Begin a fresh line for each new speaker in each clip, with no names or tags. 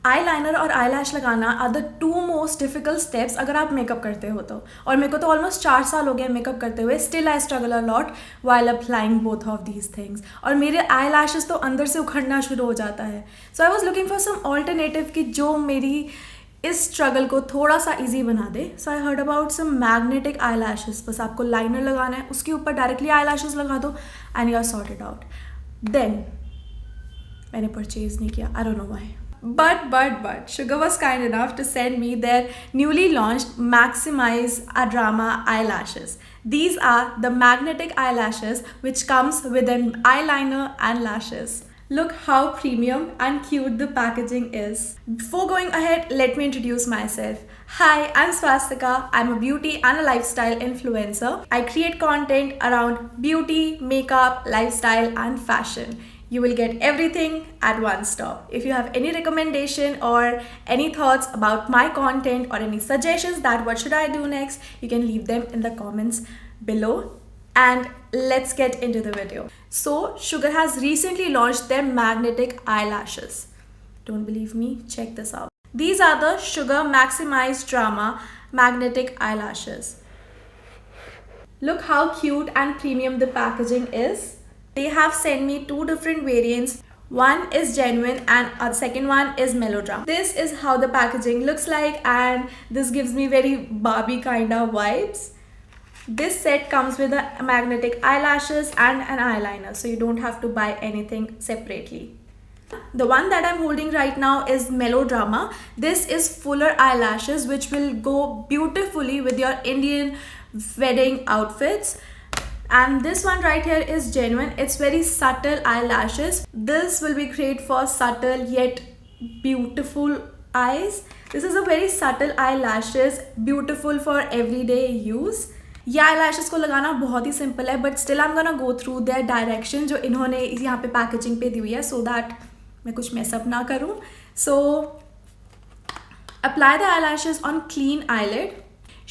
Eye liner और eyelash लगाना are the two most difficult steps अगर आप मेकअप करते हो तो. और मेरे को तो ऑलमोस्ट 4 साल हो गए मेकअप करते हुए. Still I struggle a lot while applying both of these things. और मेरे आई लैशेस तो अंदर से उखड़ना शुरू हो जाता है. So I was looking for some alternative कि जो मेरी इस स्ट्रगल को थोड़ा सा ईजी बना दे. So I heard about some magnetic eyelashes. बस आपको लाइनर लगाना है, उसके ऊपर डायरेक्टली आई लैशेस लगा दो and you are sorted out. Then मैंने परचेज नहीं किया. I don't know why. But Sugar was kind enough to send me their newly launched Maximize Adrama eyelashes. These are the magnetic eyelashes which comes with an eyeliner and lashes. Look how premium and cute the packaging is. Before going ahead, let me introduce myself. Hi, I'm Swastika. I'm a beauty and a lifestyle influencer. I create content around beauty, makeup, lifestyle and fashion. You will get everything at one stop. If you have any recommendation or any thoughts about my content or any suggestions that what should I do next, you can leave them in the comments below. And let's get into the video. So Sugar has recently launched their magnetic eyelashes. Don't believe me? Check this out. These are the Sugar Maximize Drama magnetic eyelashes. Look how cute and premium the packaging is. They have sent me 2 different variants. One is genuine and a second one is melodrama. This is how the packaging looks like and this gives me very Barbie kind of vibes. This set comes with a magnetic eyelashes and an eyeliner, so you don't have to buy anything separately. The one that I'm holding right now is Melodrama. This is fuller eyelashes which will go beautifully with your Indian wedding outfits. And this one right here is genuine. It's very subtle eyelashes. This will be great for subtle yet beautiful eyes. This is a very subtle eyelashes, beautiful for everyday use. ये eyelashes को लगाना बहुत ही simple है, but still I'm gonna go through their direction जो इन्होंने यहाँ पे packaging पे दी हुई है, so that मैं कुछ mess up ना करूँ. So apply the eyelashes on clean eyelid.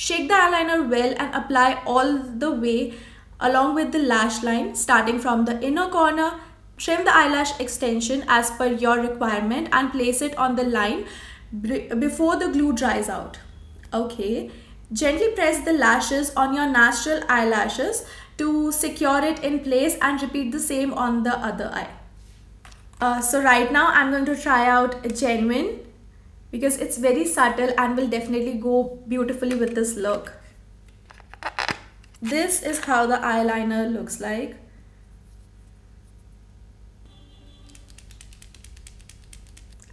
Shake the eyeliner well and apply all the way along with the lash line starting from the inner corner. Trim the eyelash extension as per your requirement and place it on the line before the glue dries out. Okay. Gently press the lashes on your natural eyelashes to secure it in place and repeat the same on the other eye. So right now I'm going to try out genuine because it's very subtle and will definitely go beautifully with this look. This is how the eyeliner looks like.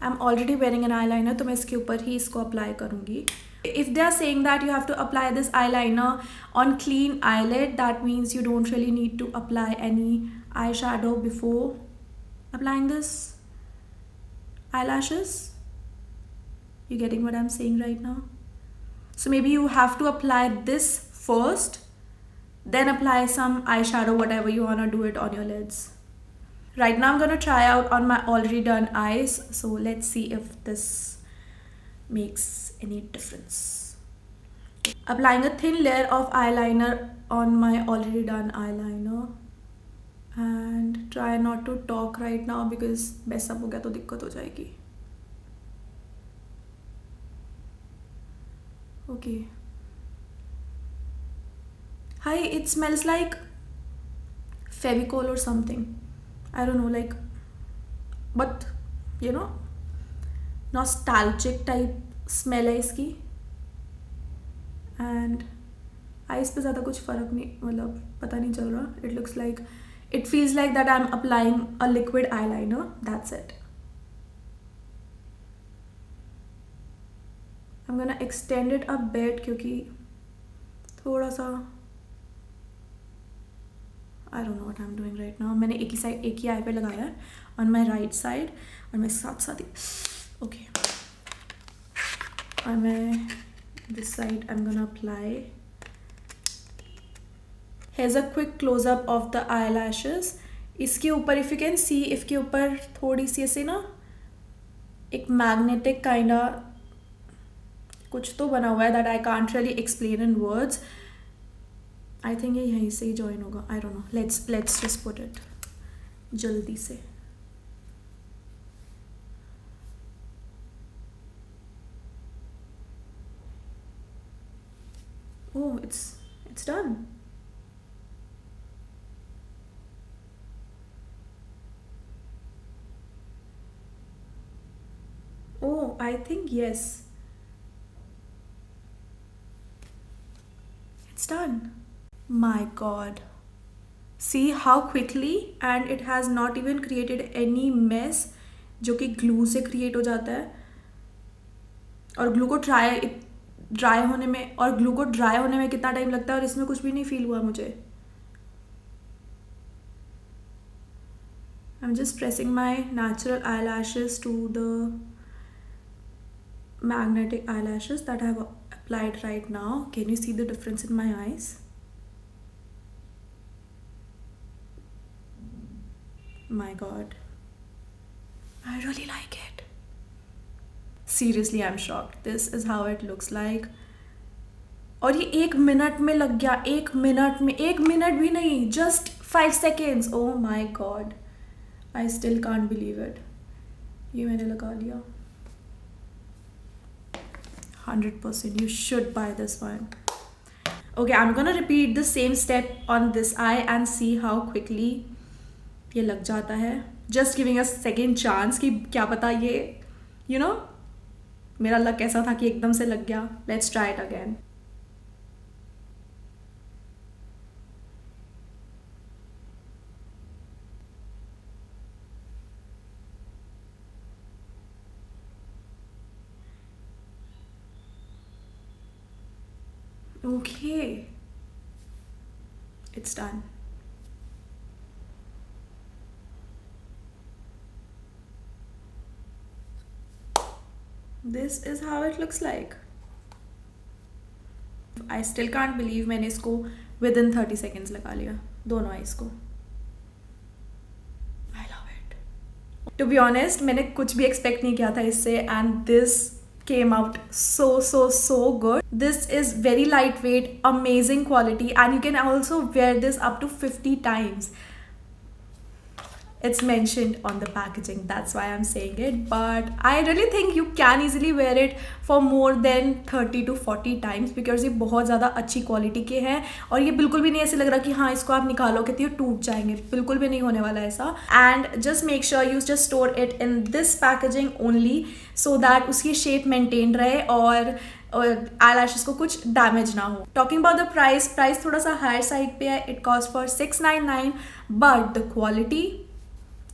I'm already wearing an eyeliner, तो मैं इसके ऊपर ही इसको apply करूँगी. If they are saying that you have to apply this eyeliner on clean eyelid, that means you don't really need to apply any eyeshadow before applying this eyelashes. You getting what I'm saying right now? So maybe you have to apply this first, then apply some eyeshadow, whatever you want to do it on your lids. Right now I'm going to try out on my already done eyes, so let's see if this makes any difference. Applying a thin layer of eyeliner on my already done eyeliner and try not to talk right now because mess up हो गया तो दिक्कत हो जाएगी. Okay. Hi, it smells like Fevicol or something. I don't know, like, but you know, nostalgic type smell है इसकी. And eyes पे ज़्यादा कुछ फ़र्क नहीं, मतलब पता नहीं चल रहा. It looks like, it feels like that I'm applying a liquid eyeliner. That's it. I'm gonna extend it a bit क्योंकि थोड़ा सा I don't know what I'm doing right now. मैंने एक ही आई पे लगाया है on my right side और मैं साथ ही okay. और मैं this side I'm gonna apply. Here's a quick close up of the eyelashes. इसके ऊपर if you can see, इसके ऊपर थोड़ी सी ऐसे ना एक magnetic kinda कुछ तो बना हुआ है that I can't really explain in words. I think ये यहीं से ही join होगा. I don't know. Let's just put it जल्दी से. Oh, it's done. Oh, I think yes. It's done. My God. See how quickly, and it has not even created any mess जो कि glue से create हो जाता है. और glue को ड्राई होने में, और ग्लू को ड्राई होने में कितना टाइम लगता है, और इसमें कुछ भी नहीं फील हुआ मुझे. I'm just pressing my natural eyelashes to the magnetic eyelashes that I have applied right now. Can you see the difference in my eyes? My God. I really like it. Seriously, I'm shocked. This is how it looks like. और ये 1 minute में लग गया. 1 minute में, 1 minute भी नहीं, just 5 seconds. Oh my God. I still can't believe it. ये मैंने लगा लिया. 100%. You should buy this one. Okay, I'm gonna repeat the same step on this eye and see how quickly ये लग जाता है. Just giving a second chance कि क्या पता ये, you know, मेरा लक ऐसा था कि एकदम से लग गया. Let's try it again. Okay, it's done. This is how it looks like. I still can't believe मैंने इसको within 30 seconds लगा लिया दोनों eyes को. I love it. To be honest, मैंने कुछ भी expect नहीं किया था इससे, and this came out so good. This is very lightweight, amazing quality, and you can also wear this up to 50 times. It's mentioned on the packaging, that's why I'm saying it, but I really think you can easily wear it for more than 30 to 40 times because ये बहुत ज़्यादा अच्छी quality के हैं. और ये बिल्कुल भी नहीं ऐसे लग रहा कि हाँ इसको आप निकालोगे तो ये टूट जाएंगे, बिल्कुल भी नहीं होने वाला ऐसा. And just make sure you just store it in this packaging only so that उसकी शेप मेंटेन रहे और eyelashes को कुछ डैमेज ना हो. टॉकिंग अबाउट द प्राइस थोड़ा सा हायर साइड पे है. It cost for 699, but the quality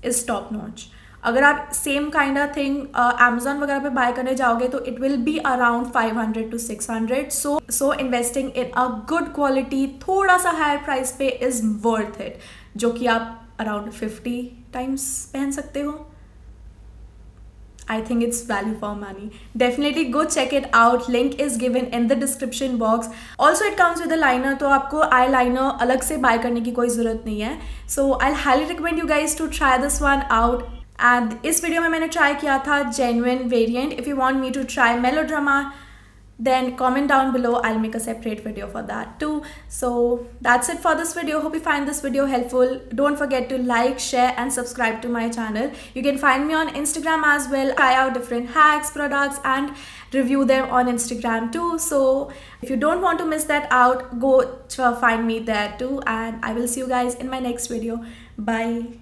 is top notch. अगर आप same kind of thing Amazon वगैरह पे बाय करने जाओगे तो it will be around 500 to 600. So investing in a good quality थोड़ा सा हायर प्राइस पे इज वर्थ इट, जो कि आप अराउंड 50 टाइम्स पहन सकते हो. I think it's value for money. Definitely go check it out. Link is given in the description box. Also it comes with a liner, तो आपको eyeliner अलग से buy करने की कोई ज़रूरत नहीं है. So I'll highly recommend you guys to try this one out. And इस वीडियो में मैंने try किया था genuine variant. If you want me to try melodrama, then comment down below. I'll make a separate video for that too. So that's it for this video. Hope you find this video helpful. Don't forget to like, share and subscribe to my channel. You can find me on Instagram as well. Try out different hacks, products and review them on Instagram too. So if you don't want to miss that out, go find me there too, and I will see you guys in my next video. Bye.